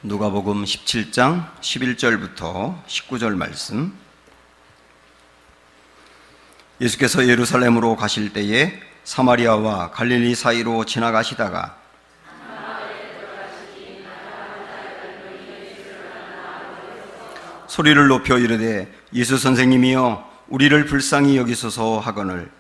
누가복음 17장 11절부터 19절 말씀. 예수께서 예루살렘으로 가실 때에 사마리아와 갈릴리 사이로 지나가시다가 소리를 높여 이르되 예수 선생님이여 우리를 불쌍히 여기소서 하거늘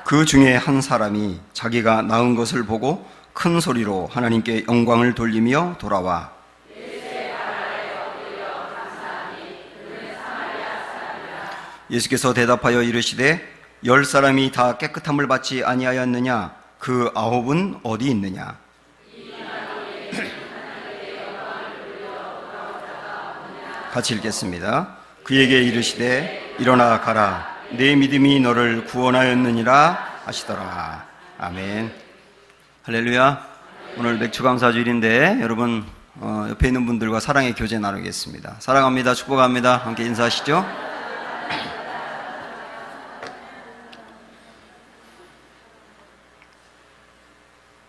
그 중에 한 사람이 자기가 낳은 것을 보고 큰 소리로 하나님께 영광을 돌리며 돌아와 예수께서 대답하여 이르시되 10사람이 다 깨끗함을 받지 아니하였느냐? 그 9은 어디 있느냐? 같이 읽겠습니다. 그에게 이르시되 일어나 가라. 내 믿음이 너를 구원하였느니라 하시더라. 아멘. 할렐루야. 오늘 맥주감사주일인데 여러분 옆에 있는 분들과 사랑의 교제 나누겠습니다. 사랑합니다. 축복합니다. 함께 인사하시죠.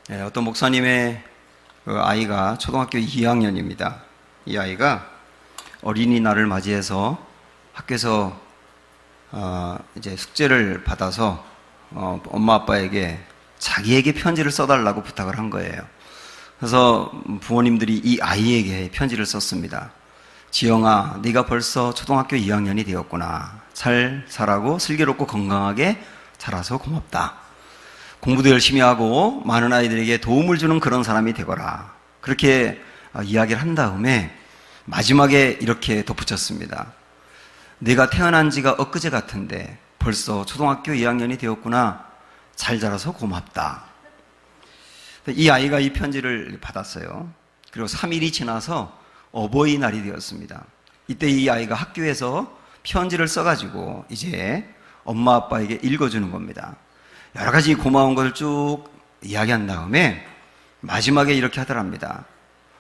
네, 어떤 목사님의 아이가 초등학교 2학년입니다. 이 아이가 어린이날을 맞이해서 학교에서 이제 숙제를 받아서 엄마 아빠에게 자기에게 편지를 써달라고 부탁을 한 거예요. 그래서 부모님들이 이 아이에게 편지를 썼습니다. 지영아, 네가 벌써 초등학교 2학년이 되었구나. 잘 자라고 슬기롭고 건강하게 자라서 고맙다. 공부도 열심히 하고 많은 아이들에게 도움을 주는 그런 사람이 되거라. 그렇게 이야기를 한 다음에 마지막에 이렇게 덧붙였습니다. 내가 태어난 지가 엊그제 같은데 벌써 초등학교 2학년이 되었구나. 잘 자라서 고맙다. 이 아이가 이 편지를 받았어요. 그리고 3일이 지나서 어버이날이 되었습니다. 이때 이 아이가 학교에서 편지를 써가지고 이제 엄마 아빠에게 읽어주는 겁니다. 여러 가지 고마운 것을 쭉 이야기한 다음에 마지막에 이렇게 하더랍니다.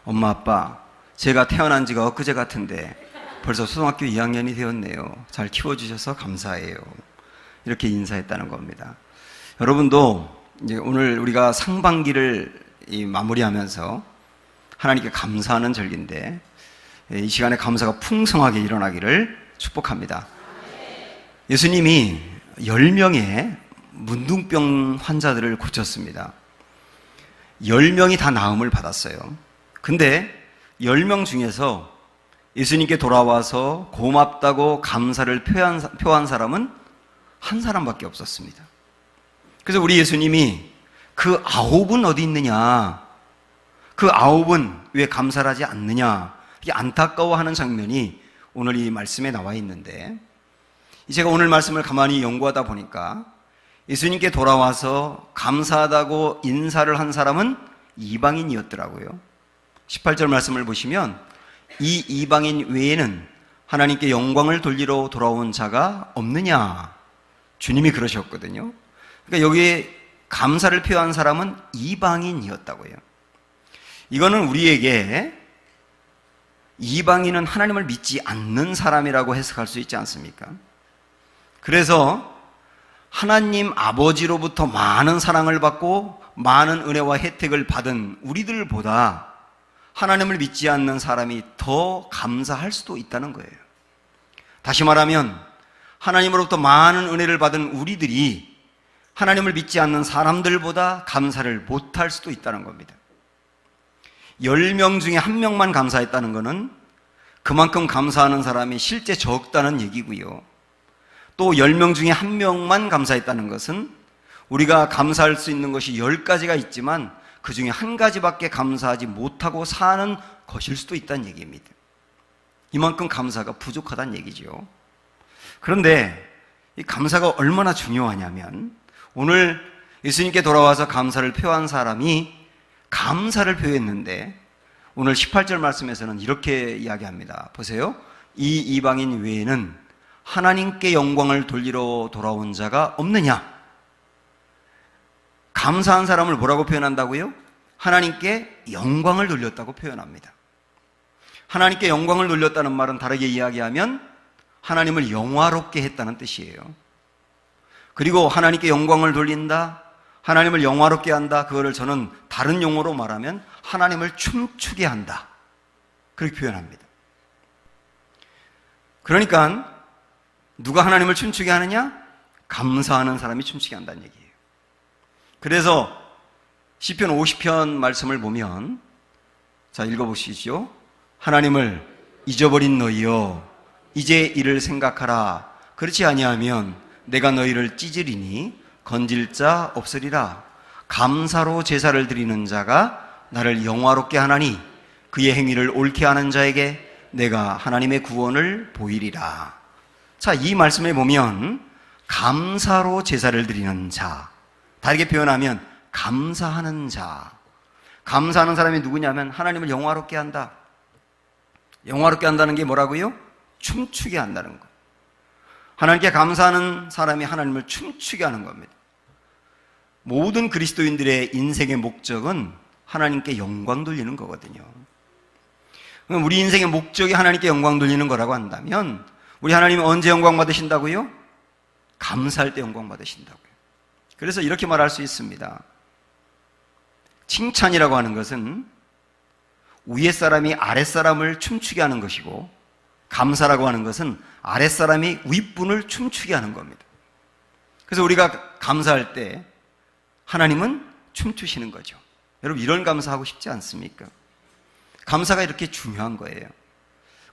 엄마 아빠, 제가 태어난 지가 엊그제 같은데 벌써 초등학교 2학년이 되었네요. 잘 키워주셔서 감사해요. 이렇게 인사했다는 겁니다. 여러분도 이제 오늘 우리가 상반기를 마무리하면서 하나님께 감사하는 절기인데 이 시간에 감사가 풍성하게 일어나기를 축복합니다. 예수님이 10명의 문둥병 환자들을 고쳤습니다. 10명이 다 나음을 받았어요. 근데 10명 중에서 예수님께 돌아와서 고맙다고 감사를 표한 사람은 한 사람밖에 없었습니다. 그래서 우리 예수님이 그 9은 어디 있느냐? 그 9은 왜 감사를 하지 않느냐? 이게 안타까워하는 장면이 오늘 이 말씀에 나와 있는데 제가 오늘 말씀을 가만히 연구하다 보니까 예수님께 돌아와서 감사하다고 인사를 한 사람은 이방인이었더라고요. 18절 말씀을 보시면 이 이방인 외에는 하나님께 영광을 돌리러 돌아온 자가 없느냐? 주님이 그러셨거든요. 그러니까 여기에 감사를 표한 사람은 이방인이었다고요. 이거는 우리에게 이방인은 하나님을 믿지 않는 사람이라고 해석할 수 있지 않습니까? 그래서 하나님 아버지로부터 많은 사랑을 받고 많은 은혜와 혜택을 받은 우리들보다 하나님을 믿지 않는 사람이 더 감사할 수도 있다는 거예요. 다시 말하면 하나님으로부터 많은 은혜를 받은 우리들이 하나님을 믿지 않는 사람들보다 감사를 못할 수도 있다는 겁니다. 10명 중에 1명만 감사했다는 것은 그만큼 감사하는 사람이 실제 적다는 얘기고요. 또 10명 중에 1명만 감사했다는 것은 우리가 감사할 수 있는 것이 10가지가 있지만 그 중에 한 가지밖에 감사하지 못하고 사는 것일 수도 있다는 얘기입니다. 이만큼 감사가 부족하다는 얘기죠. 그런데 이 감사가 얼마나 중요하냐면 오늘 예수님께 돌아와서 감사를 표한 사람이 감사를 표했는데 오늘 18절 말씀에서는 이렇게 이야기합니다. 보세요. 이 이방인 외에는 하나님께 영광을 돌리러 돌아온 자가 없느냐? 감사한 사람을 뭐라고 표현한다고요? 하나님께 영광을 돌렸다고 표현합니다. 하나님께 영광을 돌렸다는 말은 다르게 이야기하면 하나님을 영화롭게 했다는 뜻이에요. 그리고 하나님께 영광을 돌린다, 하나님을 영화롭게 한다, 그거를 저는 다른 용어로 말하면 하나님을 춤추게 한다, 그렇게 표현합니다. 그러니까 누가 하나님을 춤추게 하느냐? 감사하는 사람이 춤추게 한다는 얘기예요. 그래서 시편 50편 말씀을 보면, 자, 읽어보시죠. 하나님을 잊어버린 너희여, 이제 이를 생각하라. 그렇지 아니하면 내가 너희를 찢으리니 건질 자 없으리라. 감사로 제사를 드리는 자가 나를 영화롭게 하나니 그의 행위를 옳게 하는 자에게 내가 하나님의 구원을 보이리라. 자, 이 말씀에 보면 감사로 제사를 드리는 자, 다르게 표현하면 감사하는 자. 감사하는 사람이 누구냐면 하나님을 영화롭게 한다. 영화롭게 한다는 게 뭐라고요? 춤추게 한다는 거. 하나님께 감사하는 사람이 하나님을 춤추게 하는 겁니다. 모든 그리스도인들의 인생의 목적은 하나님께 영광 돌리는 거거든요. 우리 인생의 목적이 하나님께 영광 돌리는 거라고 한다면 우리 하나님은 언제 영광 받으신다고요? 감사할 때 영광 받으신다고요. 그래서 이렇게 말할 수 있습니다. 칭찬이라고 하는 것은 위에 사람이 아랫사람을 춤추게 하는 것이고, 감사라고 하는 것은 아랫사람이 윗분을 춤추게 하는 겁니다. 그래서 우리가 감사할 때 하나님은 춤추시는 거죠. 여러분, 이런 감사하고 싶지 않습니까? 감사가 이렇게 중요한 거예요.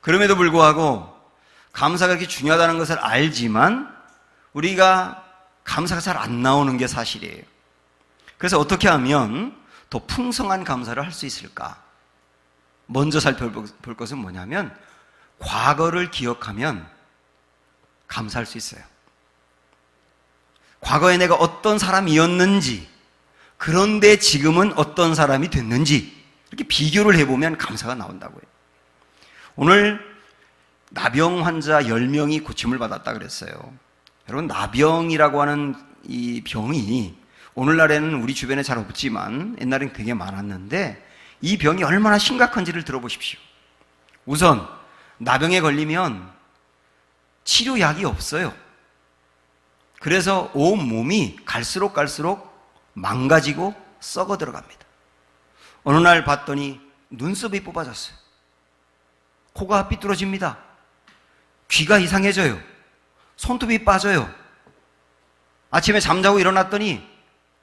그럼에도 불구하고 감사가 이렇게 중요하다는 것을 알지만 우리가 감사가 잘 안 나오는 게 사실이에요. 그래서 어떻게 하면 더 풍성한 감사를 할 수 있을까? 먼저 살펴볼 것은 뭐냐면 과거를 기억하면 감사할 수 있어요. 과거에 내가 어떤 사람이었는지, 그런데 지금은 어떤 사람이 됐는지 이렇게 비교를 해보면 감사가 나온다고요. 오늘 나병 환자 10명이 고침을 받았다 그랬어요. 여러분, 나병이라고 하는 이 병이 오늘날에는 우리 주변에 잘 없지만 옛날엔 되게 많았는데, 이 병이 얼마나 심각한지를 들어보십시오. 우선 나병에 걸리면 치료약이 없어요. 그래서 온 몸이 갈수록 망가지고 썩어 들어갑니다. 어느 날 봤더니 눈썹이 뽑아졌어요. 코가 삐뚤어집니다. 귀가 이상해져요. 손톱이 빠져요. 아침에 잠자고 일어났더니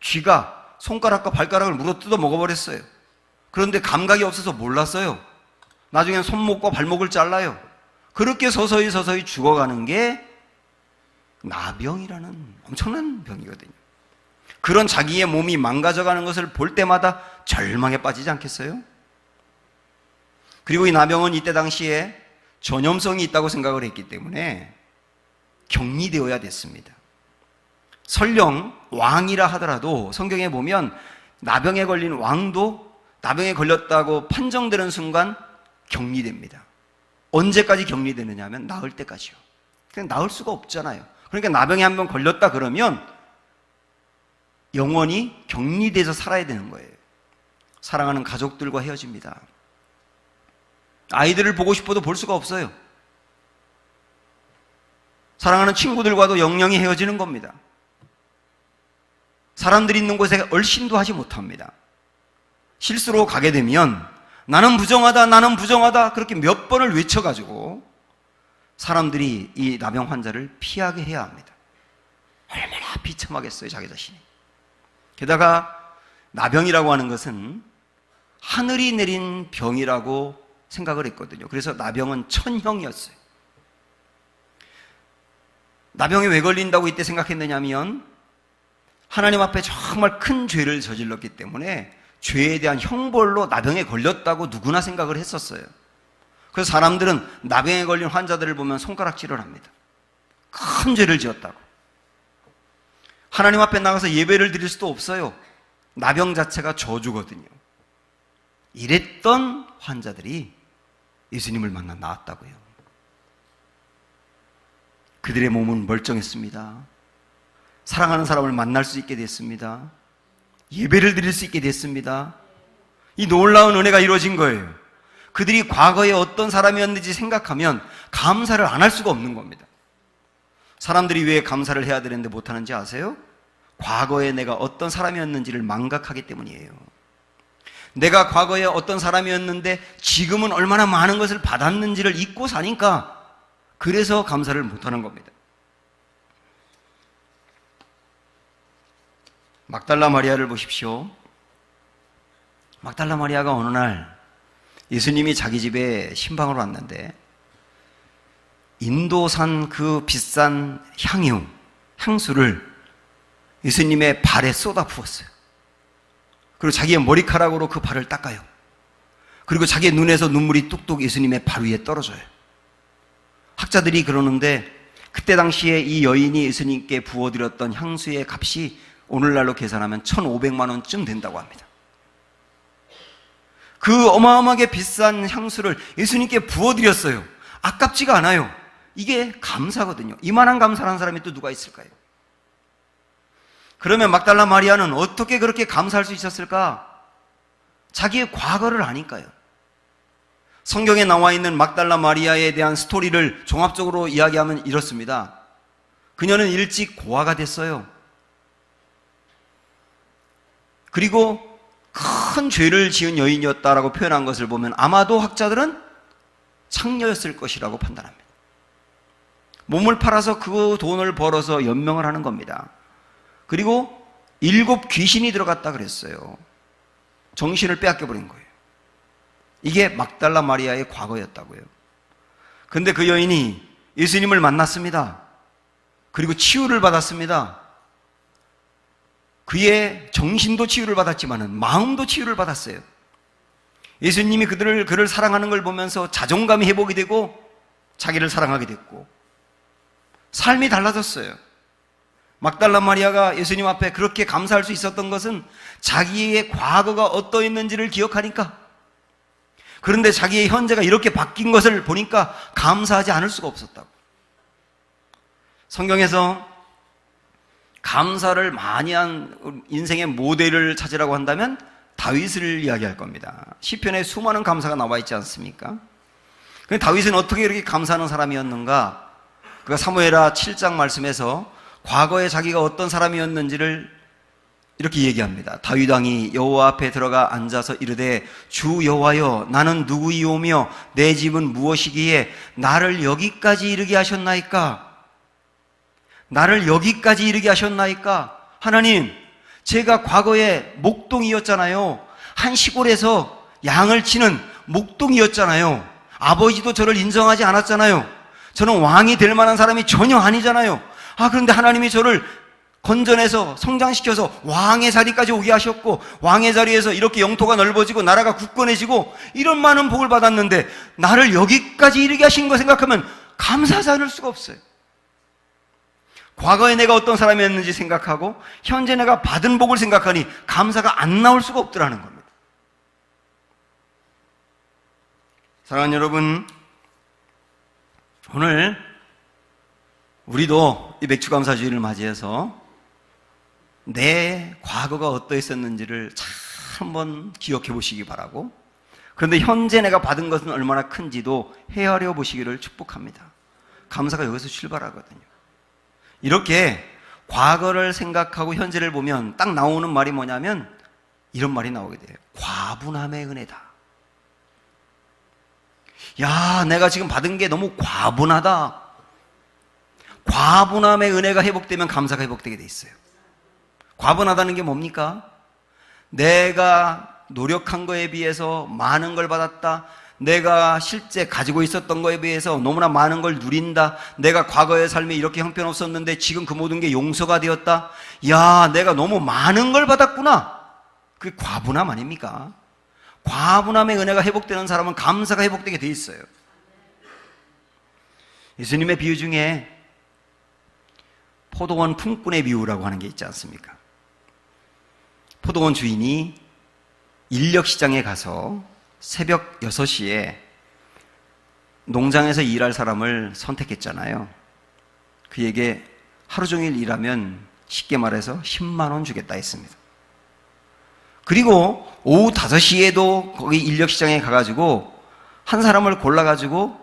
쥐가 손가락과 발가락을 물어뜯어 먹어버렸어요. 그런데 감각이 없어서 몰랐어요. 나중엔 손목과 발목을 잘라요. 그렇게 서서히 죽어가는 게 나병이라는 엄청난 병이거든요. 그런 자기의 몸이 망가져가는 것을 볼 때마다 절망에 빠지지 않겠어요? 그리고 이 나병은 이때 당시에 전염성이 있다고 생각을 했기 때문에 격리되어야 됐습니다. 설령 왕이라 하더라도 성경에 보면 나병에 걸린 왕도 나병에 걸렸다고 판정되는 순간 격리됩니다. 언제까지 격리되느냐 하면 나을 때까지요. 그냥 나을 수가 없잖아요. 그러니까 나병에 한번 걸렸다 그러면 영원히 격리돼서 살아야 되는 거예요. 사랑하는 가족들과 헤어집니다. 아이들을 보고 싶어도 볼 수가 없어요. 사랑하는 친구들과도 영영이 헤어지는 겁니다. 사람들이 있는 곳에 얼씬도 하지 못합니다. 실수로 가게 되면 나는 부정하다 그렇게 몇 번을 외쳐가지고 사람들이 이 나병 환자를 피하게 해야 합니다. 얼마나 비참하겠어요, 자기 자신이. 게다가 나병이라고 하는 것은 하늘이 내린 병이라고 생각을 했거든요. 그래서 나병은 천형이었어요. 나병에 왜 걸린다고 이때 생각했느냐 하면 하나님 앞에 정말 큰 죄를 저질렀기 때문에 죄에 대한 형벌로 나병에 걸렸다고 누구나 생각을 했었어요. 그래서 사람들은 나병에 걸린 환자들을 보면 손가락질을 합니다. 큰 죄를 지었다고. 하나님 앞에 나가서 예배를 드릴 수도 없어요. 나병 자체가 저주거든요. 이랬던 환자들이 예수님을 만나 나았다고요. 그들의 몸은 멀쩡했습니다. 사랑하는 사람을 만날 수 있게 됐습니다. 예배를 드릴 수 있게 됐습니다. 이 놀라운 은혜가 이루어진 거예요. 그들이 과거에 어떤 사람이었는지 생각하면 감사를 안 할 수가 없는 겁니다. 사람들이 왜 감사를 해야 되는데 못하는지 아세요? 과거에 내가 어떤 사람이었는지를 망각하기 때문이에요. 내가 과거에 어떤 사람이었는데 지금은 얼마나 많은 것을 받았는지를 잊고 사니까 그래서 감사를 못하는 겁니다. 막달라 마리아를 보십시오. 막달라 마리아가 어느 날 예수님이 자기 집에 신방으로 왔는데 인도산 그 비싼 향수를 예수님의 발에 쏟아 부었어요. 그리고 자기의 머리카락으로 그 발을 닦아요. 그리고 자기의 눈에서 눈물이 뚝뚝 예수님의 발 위에 떨어져요. 학자들이 그러는데 그때 당시에 이 여인이 예수님께 부어드렸던 향수의 값이 오늘날로 계산하면 1,500만 원쯤 된다고 합니다. 그 어마어마하게 비싼 향수를 예수님께 부어드렸어요. 아깝지가 않아요. 이게 감사거든요. 이만한 감사하는 사람이 또 누가 있을까요? 그러면 막달라 마리아는 어떻게 그렇게 감사할 수 있었을까? 자기의 과거를 아니까요. 성경에 나와 있는 막달라 마리아에 대한 스토리를 종합적으로 이야기하면 이렇습니다. 그녀는 일찍 고아가 됐어요. 그리고 큰 죄를 지은 여인이었다라고 표현한 것을 보면 아마도 학자들은 창녀였을 것이라고 판단합니다. 몸을 팔아서 그 돈을 벌어서 연명을 하는 겁니다. 그리고 7 귀신이 들어갔다 그랬어요. 정신을 빼앗겨버린 거예요. 이게 막달라 마리아의 과거였다고요. 근데 그 여인이 예수님을 만났습니다. 그리고 치유를 받았습니다. 그의 정신도 치유를 받았지만 마음도 치유를 받았어요. 예수님이 그를 사랑하는 걸 보면서 자존감이 회복이 되고 자기를 사랑하게 됐고 삶이 달라졌어요. 막달라 마리아가 예수님 앞에 그렇게 감사할 수 있었던 것은 자기의 과거가 어떠했는지를 기억하니까, 그런데 자기의 현재가 이렇게 바뀐 것을 보니까 감사하지 않을 수가 없었다고. 성경에서 감사를 많이 한 인생의 모델을 찾으라고 한다면 다윗을 이야기할 겁니다. 시편에 수많은 감사가 나와 있지 않습니까? 근데 다윗은 어떻게 이렇게 감사하는 사람이었는가? 그가 사무엘하 7장 말씀에서 과거에 자기가 어떤 사람이었는지를 이렇게 얘기합니다. 다윗 왕이 여호와 앞에 들어가 앉아서 이르되 주 여호와여 나는 누구이오며 내 집은 무엇이기에 나를 여기까지 이르게 하셨나이까? 나를 여기까지 이르게 하셨나이까? 하나님, 제가 과거에 목동이었잖아요. 한 시골에서 양을 치는 목동이었잖아요. 아버지도 저를 인정하지 않았잖아요. 저는 왕이 될 만한 사람이 전혀 아니잖아요. 그런데 하나님이 저를 건져내서 성장시켜서 왕의 자리까지 오게 하셨고, 왕의 자리에서 이렇게 영토가 넓어지고 나라가 굳건해지고 이런 많은 복을 받았는데 나를 여기까지 이르게 하신 거 생각하면 감사하지 않을 수가 없어요. 과거에 내가 어떤 사람이었는지 생각하고 현재 내가 받은 복을 생각하니 감사가 안 나올 수가 없더라는 겁니다. 사랑하는 여러분, 오늘 우리도 이 맥주감사주의를 맞이해서 내 과거가 어떠했었는지를 잘 한번 기억해 보시기 바라고, 그런데 현재 내가 받은 것은 얼마나 큰지도 헤아려 보시기를 축복합니다. 감사가 여기서 출발하거든요. 이렇게 과거를 생각하고 현재를 보면 딱 나오는 말이 뭐냐면 이런 말이 나오게 돼요. 과분함의 은혜다. 야, 내가 지금 받은 게 너무 과분하다. 과분함의 은혜가 회복되면 감사가 회복되게 돼 있어요. 과분하다는 게 뭡니까? 내가 노력한 거에 비해서 많은 걸 받았다. 내가 실제 가지고 있었던 거에 비해서 너무나 많은 걸 누린다. 내가 과거의 삶이 이렇게 형편없었는데 지금 그 모든 게 용서가 되었다. 야, 내가 너무 많은 걸 받았구나. 그게 과분함 아닙니까? 과분함의 은혜가 회복되는 사람은 감사가 회복되게 돼 있어요. 예수님의 비유 중에 포도원 품꾼의 비유라고 하는 게 있지 않습니까? 포도원 주인이 인력시장에 가서 새벽 6시에 농장에서 일할 사람을 선택했잖아요. 그에게 하루 종일 일하면 쉽게 말해서 10만 원 주겠다 했습니다. 그리고 오후 5시에도 거기 인력시장에 가가지고 한 사람을 골라가지고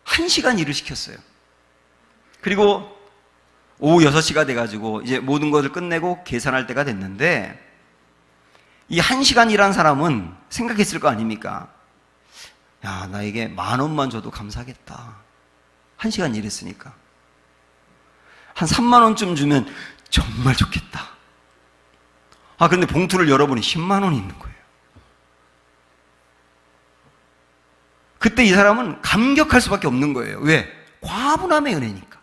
1시간 일을 시켰어요. 그리고 오후 6시가 돼가지고 이제 모든 것을 끝내고 계산할 때가 됐는데, 이 1시간 일한 사람은 생각했을 거 아닙니까? 야, 나에게 10,000원만 줘도 감사하겠다. 1시간 일했으니까. 한 30,000원쯤 주면 정말 좋겠다. 아, 근데 봉투를 열어보니 100,000원이 있는 거예요. 그때 이 사람은 감격할 수밖에 없는 거예요. 왜? 과분함의 은혜니까.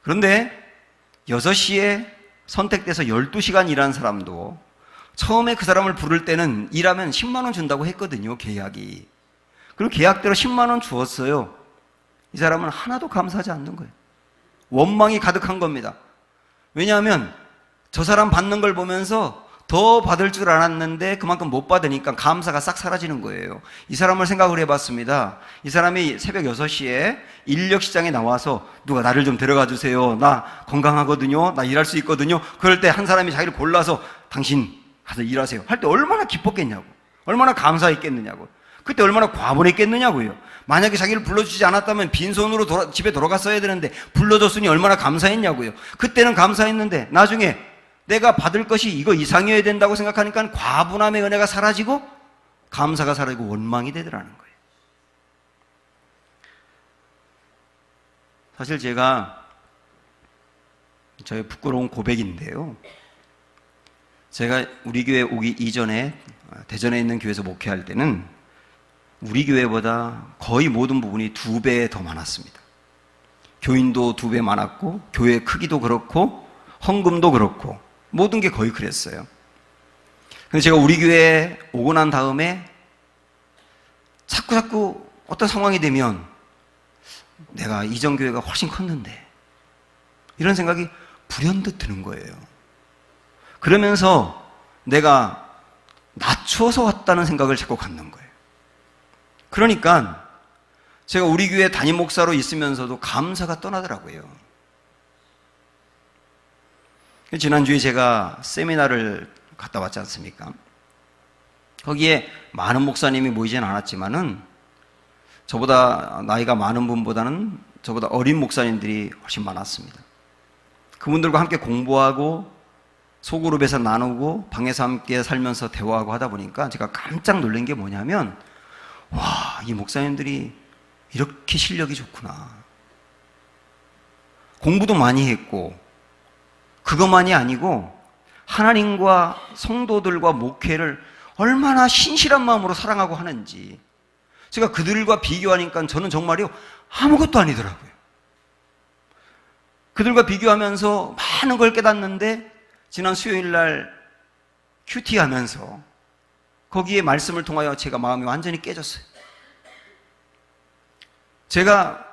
그런데 6시에 선택돼서 12시간 일한 사람도 처음에 그 사람을 부를 때는 일하면 100,000원 준다고 했거든요, 계약이. 그리고 계약대로 100,000원 주었어요. 이 사람은 하나도 감사하지 않는 거예요. 원망이 가득한 겁니다. 왜냐하면 저 사람 받는 걸 보면서 더 받을 줄 알았는데 그만큼 못 받으니까 감사가 싹 사라지는 거예요. 이 사람을 생각을 해봤습니다. 이 사람이 새벽 6시에 인력시장에 나와서 누가 나를 좀 데려가 주세요. 나 건강하거든요. 나 일할 수 있거든요. 그럴 때 한 사람이 자기를 골라서 당신 가서 일하세요 할 때 얼마나 기뻤겠냐고, 얼마나 감사했겠느냐고, 그때 얼마나 과분했겠느냐고요. 만약에 자기를 불러주지 않았다면 빈손으로 집에 돌아갔어야 되는데 불러줬으니 얼마나 감사했냐고요. 그때는 감사했는데 나중에 내가 받을 것이 이거 이상이어야 된다고 생각하니까 과분함의 은혜가 사라지고 감사가 사라지고 원망이 되더라는 거예요. 사실 제가 저의 부끄러운 고백인데요, 제가 우리 교회 오기 이전에 대전에 있는 교회에서 목회할 때는 우리 교회보다 거의 모든 부분이 2배 더 많았습니다. 교인도 2배 많았고, 교회 크기도 그렇고, 헌금도 그렇고, 모든 게 거의 그랬어요. 근데 제가 우리 교회에 오고 난 다음에 자꾸 어떤 상황이 되면 내가 이전 교회가 훨씬 컸는데, 이런 생각이 불현듯 드는 거예요. 그러면서 내가 낮추어서 왔다는 생각을 자꾸 갖는 거예요. 그러니까 제가 우리 교회 담임 목사로 있으면서도 감사가 떠나더라고요. 지난주에 제가 세미나를 갔다 왔지 않습니까? 거기에 많은 목사님이 모이진 않았지만은 저보다 나이가 많은 분보다는 저보다 어린 목사님들이 훨씬 많았습니다. 그분들과 함께 공부하고 소그룹에서 나누고 방에서 함께 살면서 대화하고 하다 보니까 제가 깜짝 놀란 게 뭐냐면, 와, 이 목사님들이 이렇게 실력이 좋구나. 공부도 많이 했고, 그것만이 아니고 하나님과 성도들과 목회를 얼마나 신실한 마음으로 사랑하고 하는지 제가 그들과 비교하니까 저는 정말요 아무것도 아니더라고요. 그들과 비교하면서 많은 걸 깨닫는데, 지난 수요일 날 큐티 하면서 거기에 말씀을 통하여 제가 마음이 완전히 깨졌어요. 제가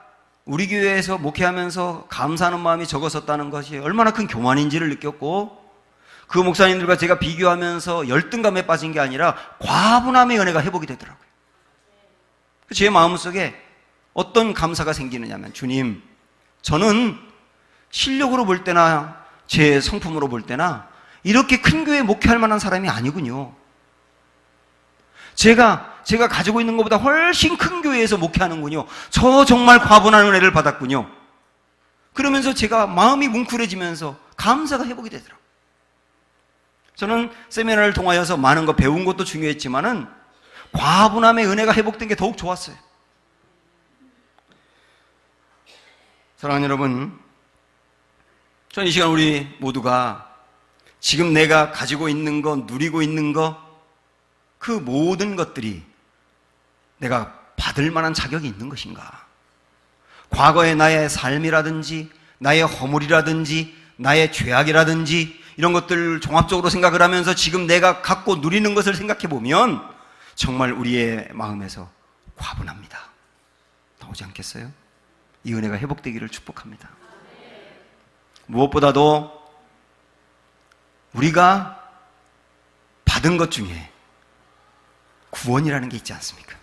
우리 교회에서 목회하면서 감사하는 마음이 적어섰다는 것이 얼마나 큰 교만인지를 느꼈고, 그 목사님들과 제가 비교하면서 열등감에 빠진 게 아니라 과분함의 은혜가 회복이 되더라고요. 제 마음속에 어떤 감사가 생기느냐면, 주님, 저는 실력으로 볼 때나 제 성품으로 볼 때나 이렇게 큰 교회에 목회할 만한 사람이 아니군요. 제가 가지고 있는 것보다 훨씬 큰 교회에서 목회하는군요. 저 정말 과분한 은혜를 받았군요. 그러면서 제가 마음이 뭉클해지면서 감사가 회복이 되더라고요. 저는 세미나를 통하여서 많은 거 배운 것도 중요했지만은 과분함의 은혜가 회복된 게 더욱 좋았어요. 사랑하는 여러분, 저는 이 시간 우리 모두가 지금 내가 가지고 있는 것, 누리고 있는 것, 그 모든 것들이 내가 받을 만한 자격이 있는 것인가? 과거의 나의 삶이라든지 나의 허물이라든지 나의 죄악이라든지 이런 것들을 종합적으로 생각을 하면서 지금 내가 갖고 누리는 것을 생각해 보면 정말 우리의 마음에서 과분합니다. 나오지 않겠어요? 이 은혜가 회복되기를 축복합니다. 무엇보다도 우리가 받은 것 중에 구원이라는 게 있지 않습니까?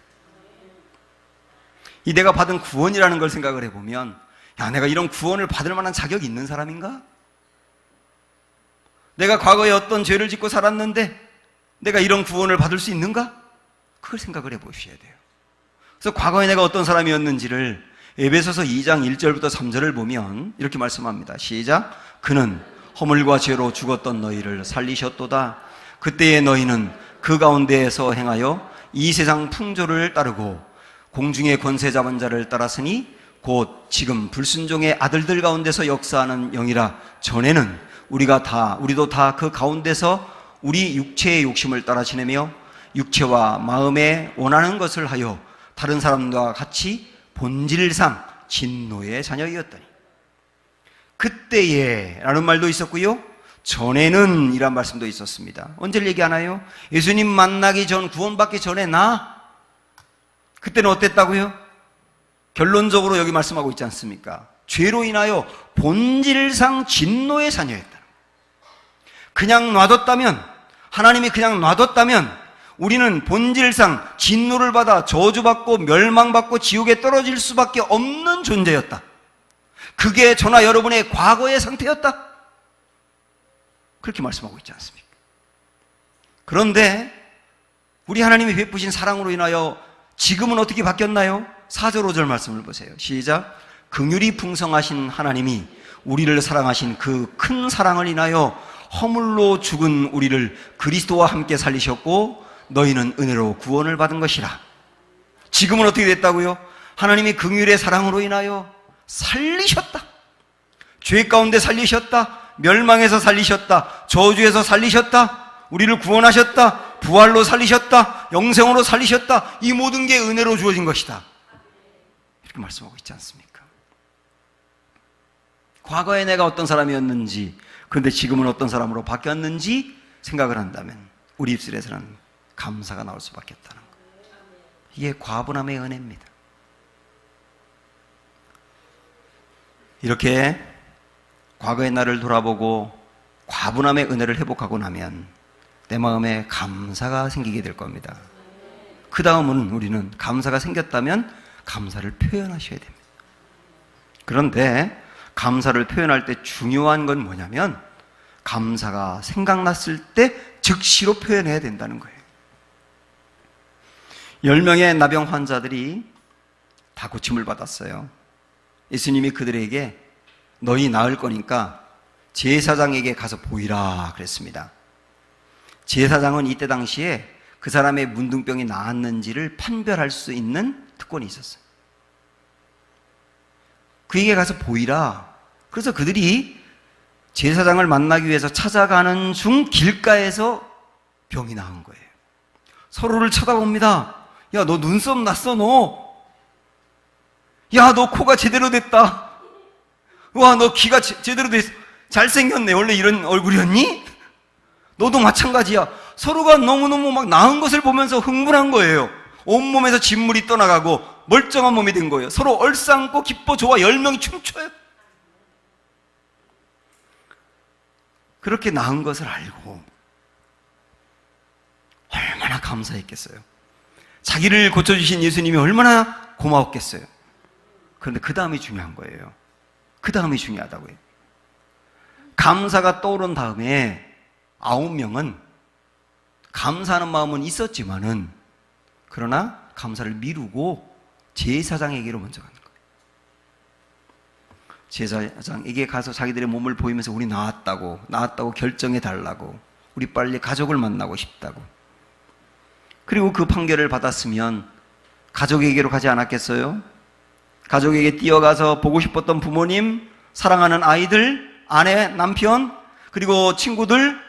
이 내가 받은 구원이라는 걸 생각을 해보면, 야, 내가 이런 구원을 받을 만한 자격이 있는 사람인가? 내가 과거에 어떤 죄를 짓고 살았는데 내가 이런 구원을 받을 수 있는가? 그걸 생각을 해보셔야 돼요. 그래서 과거에 내가 어떤 사람이었는지를 에베소서 2장 1절부터 3절을 보면 이렇게 말씀합니다. 시작. 그는 허물과 죄로 죽었던 너희를 살리셨도다. 그때의 너희는 그 가운데에서 행하여 이 세상 풍조를 따르고 공중의 권세 잡은 자를 따랐으니 곧 지금 불순종의 아들들 가운데서 역사하는 영이라. 전에는 우리도 다 그 가운데서 우리 육체의 욕심을 따라 지내며 육체와 마음에 원하는 것을 하여 다른 사람과 같이 본질상 진노의 자녀이었더니. 그때에 라는 말도 있었고요, 전에는 이란 말씀도 있었습니다. 언제를 얘기하나요? 예수님 만나기 전, 구원받기 전에 그때는 어땠다고요? 결론적으로 여기 말씀하고 있지 않습니까? 죄로 인하여 본질상 진노의 자녀였다. 그냥 놔뒀다면, 하나님이 그냥 놔뒀다면 우리는 본질상 진노를 받아 저주받고 멸망받고 지옥에 떨어질 수밖에 없는 존재였다. 그게 저나 여러분의 과거의 상태였다. 그렇게 말씀하고 있지 않습니까? 그런데 우리 하나님이 베푸신 사랑으로 인하여 지금은 어떻게 바뀌었나요? 4절 5절 말씀을 보세요. 시작. 긍휼이 풍성하신 하나님이 우리를 사랑하신 그 큰 사랑을 인하여 허물로 죽은 우리를 그리스도와 함께 살리셨고 너희는 은혜로 구원을 받은 것이라. 지금은 어떻게 됐다고요? 하나님이 긍휼의 사랑으로 인하여 살리셨다. 죄 가운데 살리셨다. 멸망에서 살리셨다. 저주에서 살리셨다. 우리를 구원하셨다. 부활로 살리셨다. 영생으로 살리셨다. 이 모든 게 은혜로 주어진 것이다. 이렇게 말씀하고 있지 않습니까? 과거에 내가 어떤 사람이었는지, 그런데 지금은 어떤 사람으로 바뀌었는지 생각을 한다면 우리 입술에서는 감사가 나올 수밖에 없다는 거예요. 이게 과분함의 은혜입니다. 이렇게 과거의 나를 돌아보고 과분함의 은혜를 회복하고 나면 내 마음에 감사가 생기게 될 겁니다. 그 다음은 우리는 감사가 생겼다면 감사를 표현하셔야 됩니다. 그런데 감사를 표현할 때 중요한 건 뭐냐면 감사가 생각났을 때 즉시로 표현해야 된다는 거예요. 10명의 나병 환자들이 다 고침을 받았어요. 예수님이 그들에게 너희 나을 거니까 제사장에게 가서 보이라 그랬습니다. 제사장은 이때 당시에 그 사람의 문둥병이 나았는지를 판별할 수 있는 특권이 있었어요. 그에게 가서 보이라. 그래서 그들이 제사장을 만나기 위해서 찾아가는 중 길가에서 병이 나은 거예요. 서로를 쳐다봅니다. 야, 너 눈썹 났어, 너. 야, 너 코가 제대로 됐다. 와, 너 귀가 제대로 됐어. 잘생겼네. 원래 이런 얼굴이었니? 너도 마찬가지야. 서로가 너무너무 막 나은 것을 보면서 흥분한 거예요. 온몸에서 진물이 떠나가고 멀쩡한 몸이 된 거예요. 서로 얼싸안고 기뻐 좋아 10명이 춤춰요. 그렇게 나은 것을 알고 얼마나 감사했겠어요. 자기를 고쳐주신 예수님이 얼마나 고마웠겠어요. 그런데 그 다음이 중요한 거예요. 그 다음이 중요하다고요. 감사가 떠오른 다음에 9명은 감사하는 마음은 있었지만은 그러나 감사를 미루고 제사장에게로 먼저 가는 거예요. 제사장에게 가서 자기들의 몸을 보이면서 우리 나았다고 결정해 달라고, 우리 빨리 가족을 만나고 싶다고. 그리고 그 판결을 받았으면 가족에게로 가지 않았겠어요? 가족에게 뛰어가서 보고 싶었던 부모님, 사랑하는 아이들, 아내, 남편, 그리고 친구들,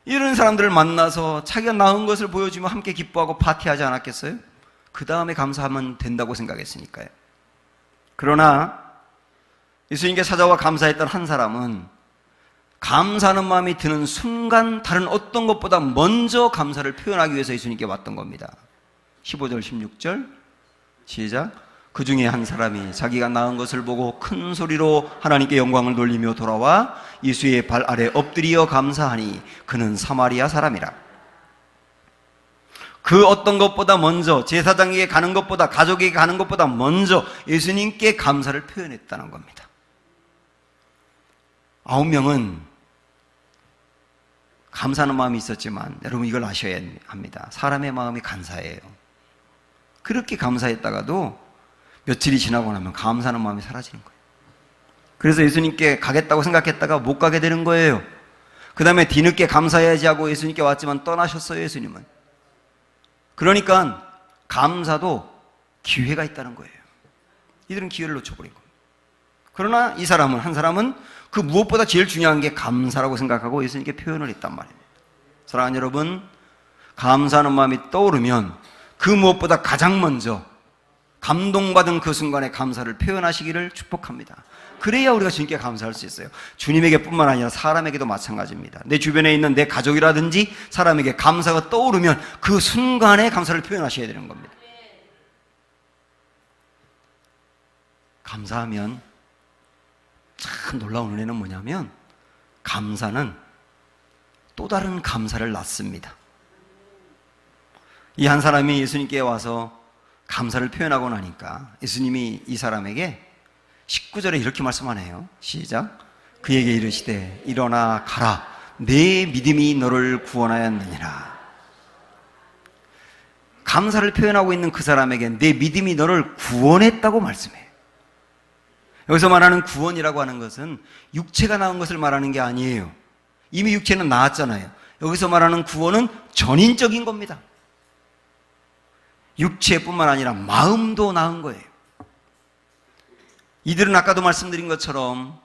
이런 사람들을 만나서 자기가 낳은 것을 보여주며 함께 기뻐하고 파티하지 않았겠어요? 그 다음에 감사하면 된다고 생각했으니까요. 그러나 예수님께 찾아와 감사했던 한 사람은 감사하는 마음이 드는 순간 다른 어떤 것보다 먼저 감사를 표현하기 위해서 예수님께 왔던 겁니다. 15절 16절 시작. 그 중에 한 사람이 자기가 낳은 것을 보고 큰 소리로 하나님께 영광을 돌리며 돌아와 예수의 발 아래 엎드리어 감사하니 그는 사마리아 사람이라. 그 어떤 것보다 먼저, 제사장에게 가는 것보다, 가족에게 가는 것보다 먼저 예수님께 감사를 표현했다는 겁니다. 9명은 감사하는 마음이 있었지만 여러분 이걸 아셔야 합니다. 사람의 마음이 간사해요. 그렇게 감사했다가도 며칠이 지나고 나면 감사하는 마음이 사라지는 거예요. 그래서 예수님께 가겠다고 생각했다가 못 가게 되는 거예요. 그 다음에 뒤늦게 감사해야지 하고 예수님께 왔지만 떠나셨어요, 예수님은. 그러니까 감사도 기회가 있다는 거예요. 이들은 기회를 놓쳐버린 겁니다. 그러나 이 사람은, 한 사람은 그 무엇보다 제일 중요한 게 감사라고 생각하고 예수님께 표현을 했단 말입니다. 사랑하는 여러분, 감사하는 마음이 떠오르면 그 무엇보다 가장 먼저 감동받은 그 순간에 감사를 표현하시기를 축복합니다. 그래야 우리가 주님께 감사할 수 있어요. 주님에게 뿐만 아니라 사람에게도 마찬가지입니다. 내 주변에 있는 내 가족이라든지 사람에게 감사가 떠오르면 그 순간에 감사를 표현하셔야 되는 겁니다. 감사하면 참 놀라운 은혜는 뭐냐면 감사는 또 다른 감사를 낳습니다. 이 한 사람이 예수님께 와서 감사를 표현하고 나니까 예수님이 이 사람에게 19절에 이렇게 말씀하네요. 시작. 그에게 이르시되 일어나 가라. 내 믿음이 너를 구원하였느니라. 감사를 표현하고 있는 그 사람에게 내 믿음이 너를 구원했다고 말씀해요. 여기서 말하는 구원이라고 하는 것은 육체가 나은 것을 말하는 게 아니에요. 이미 육체는 나았잖아요. 여기서 말하는 구원은 전인적인 겁니다. 육체뿐만 아니라 마음도 나은 거예요. 이들은 아까도 말씀드린 것처럼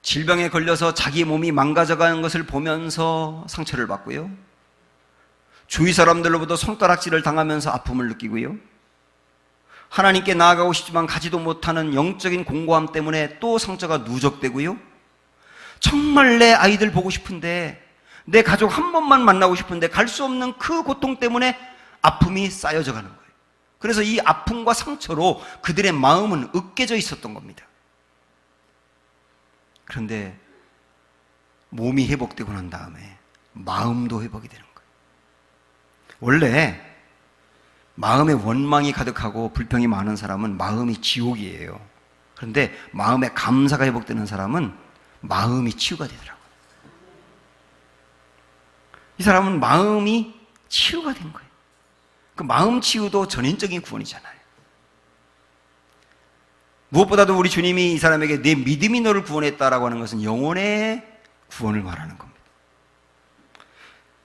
질병에 걸려서 자기 몸이 망가져가는 것을 보면서 상처를 받고요. 주위 사람들로부터 손가락질을 당하면서 아픔을 느끼고요. 하나님께 나아가고 싶지만 가지도 못하는 영적인 공고함 때문에 또 상처가 누적되고요. 정말 내 아이들 보고 싶은데, 내 가족 한 번만 만나고 싶은데 갈 수 없는 그 고통 때문에 아픔이 쌓여져 가는 거예요. 그래서 이 아픔과 상처로 그들의 마음은 으깨져 있었던 겁니다. 그런데 몸이 회복되고 난 다음에 마음도 회복이 되는 거예요. 원래 마음에 원망이 가득하고 불평이 많은 사람은 마음이 지옥이에요. 그런데 마음에 감사가 회복되는 사람은 마음이 치유가 되더라고요. 이 사람은 마음이 치유가 된 거예요. 그 마음 치유도 전인적인 구원이잖아요. 무엇보다도 우리 주님이 이 사람에게 내 믿음이 너를 구원했다라고 하는 것은 영혼의 구원을 말하는 겁니다.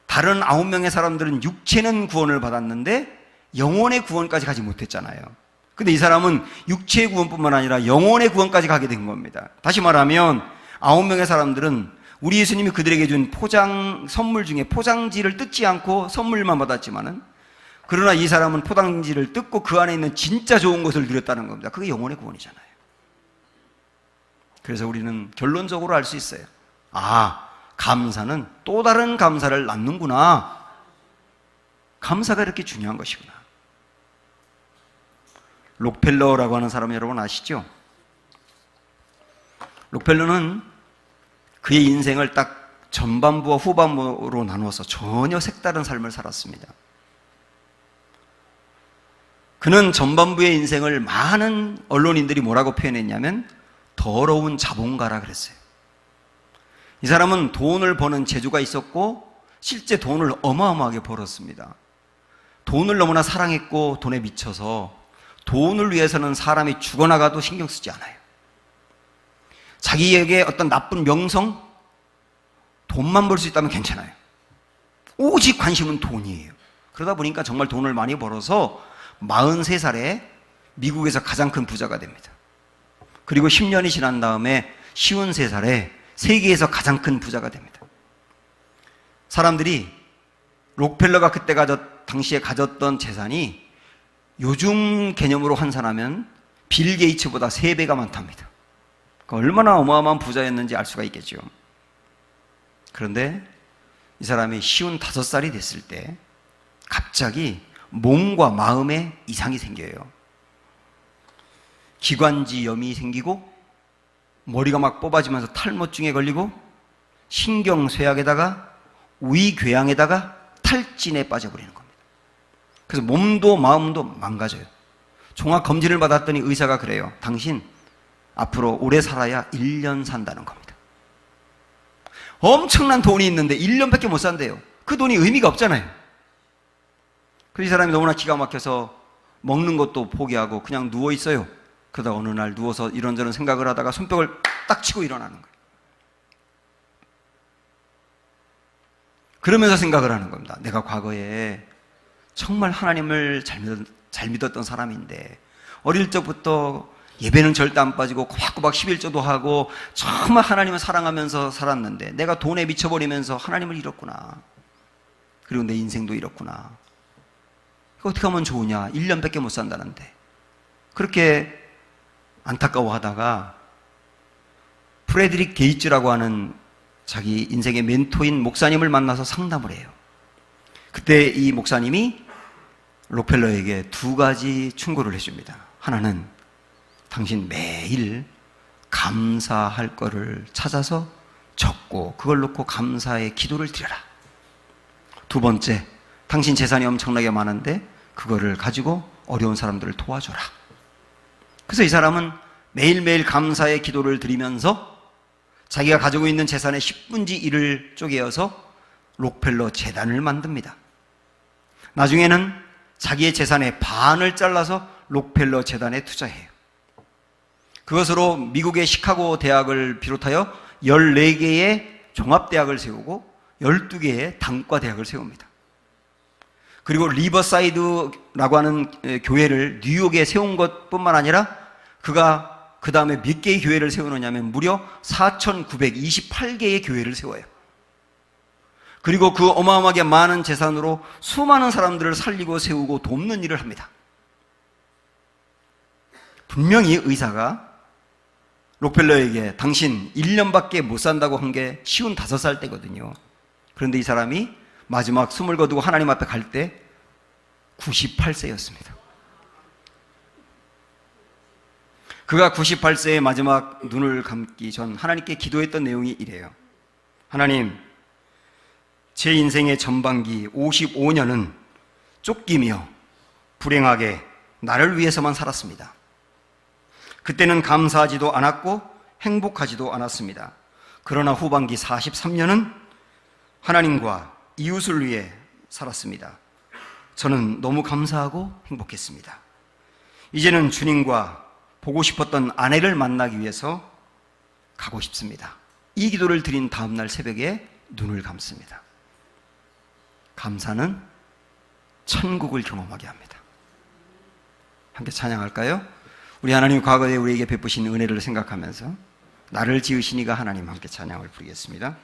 다른 9명의 사람들은 육체는 구원을 받았는데 영혼의 구원까지 가지 못했잖아요. 근데 이 사람은 육체의 구원뿐만 아니라 영혼의 구원까지 가게 된 겁니다. 다시 말하면 9명의 사람들은 우리 예수님이 그들에게 준 선물 중에 포장지를 뜯지 않고 선물만 받았지만은, 그러나 이 사람은 포장지를 뜯고 그 안에 있는 진짜 좋은 것을 누렸다는 겁니다. 그게 영혼의 구원이잖아요. 그래서 우리는 결론적으로 알 수 있어요. 아, 감사는 또 다른 감사를 낳는구나. 감사가 이렇게 중요한 것이구나. 록펠러라고 하는 사람 여러분 아시죠? 록펠러는 그의 인생을 딱 전반부와 후반부로 나누어서 전혀 색다른 삶을 살았습니다. 그는 전반부의 인생을 많은 언론인들이 뭐라고 표현했냐면 더러운 자본가라 그랬어요. 이 사람은 돈을 버는 재주가 있었고 실제 돈을 어마어마하게 벌었습니다. 돈을 너무나 사랑했고 돈에 미쳐서 돈을 위해서는 사람이 죽어나가도 신경 쓰지 않아요. 자기에게 어떤 나쁜 명성, 돈만 벌 수 있다면 괜찮아요. 오직 관심은 돈이에요. 그러다 보니까 정말 돈을 많이 벌어서 43살에 미국에서 가장 큰 부자가 됩니다. 그리고 10년이 지난 다음에 53살에 세계에서 가장 큰 부자가 됩니다. 사람들이 록펠러가 그때 당시에 가졌던 재산이 요즘 개념으로 환산하면 빌 게이츠보다 3배가 많답니다. 얼마나 어마어마한 부자였는지 알 수가 있겠죠. 그런데 이 사람이 55살이 됐을 때 갑자기 몸과 마음에 이상이 생겨요. 기관지염이 생기고 머리가 막 뽑아지면서 탈모증에 걸리고 신경쇠약에다가 위궤양에다가 탈진에 빠져버리는 겁니다. 그래서 몸도 마음도 망가져요. 종합검진을 받았더니 의사가 그래요. 당신 앞으로 오래 살아야 1년 산다는 겁니다. 엄청난 돈이 있는데 1년밖에 못 산대요. 그 돈이 의미가 없잖아요. 그래서 이 사람이 너무나 기가 막혀서 먹는 것도 포기하고 그냥 누워 있어요. 그러다 어느 날 누워서 이런저런 생각을 하다가 손뼉을 딱 치고 일어나는 거예요. 그러면서 생각을 하는 겁니다. 내가 과거에 정말 하나님을 잘 믿었던 사람인데 어릴 적부터 예배는 절대 안 빠지고 꼬박꼬박 11조도 하고 정말 하나님을 사랑하면서 살았는데 내가 돈에 미쳐버리면서 하나님을 잃었구나. 그리고 내 인생도 잃었구나. 이거 어떻게 하면 좋으냐. 1년밖에 못 산다는데. 그렇게 안타까워하다가 프레드릭 게이츠라고 하는 자기 인생의 멘토인 목사님을 만나서 상담을 해요. 그때 이 목사님이 록펠러에게 두 가지 충고를 해줍니다. 하나는 당신 매일 감사할 거를 찾아서 적고 그걸 놓고 감사의 기도를 드려라. 두 번째, 당신 재산이 엄청나게 많은데 그거를 가지고 어려운 사람들을 도와줘라. 그래서 이 사람은 매일매일 감사의 기도를 드리면서 자기가 가지고 있는 재산의 10분의 1을 쪼개어서 록펠러 재단을 만듭니다. 나중에는 자기의 재산의 반을 잘라서 록펠러 재단에 투자해요. 그것으로 미국의 시카고 대학을 비롯하여 14개의 종합대학을 세우고 12개의 단과대학을 세웁니다. 그리고 리버사이드라고 하는 교회를 뉴욕에 세운 것뿐만 아니라 그가 그 다음에 몇 개의 교회를 세우느냐면 무려 4,928개의 교회를 세워요. 그리고 그 어마어마하게 많은 재산으로 수많은 사람들을 살리고 세우고 돕는 일을 합니다. 분명히 의사가 록펠러에게 당신 1년밖에 못 산다고 한 게 55살 때거든요. 그런데 이 사람이 마지막 숨을 거두고 하나님 앞에 갈 때 98세였습니다. 그가 98세의 마지막 눈을 감기 전 하나님께 기도했던 내용이 이래요. 하나님, 제 인생의 전반기 55년은 쫓기며 불행하게 나를 위해서만 살았습니다. 그때는 감사하지도 않았고 행복하지도 않았습니다. 그러나 후반기 43년은 하나님과 이웃을 위해 살았습니다. 저는 너무 감사하고 행복했습니다. 이제는 주님과 보고 싶었던 아내를 만나기 위해서 가고 싶습니다. 이 기도를 드린 다음 날 새벽에 눈을 감습니다. 감사는 천국을 경험하게 합니다. 함께 찬양할까요? 우리 하나님 과거에 우리에게 베푸신 은혜를 생각하면서 나를 지으신 이가 하나님 함께 찬양을 부르겠습니다.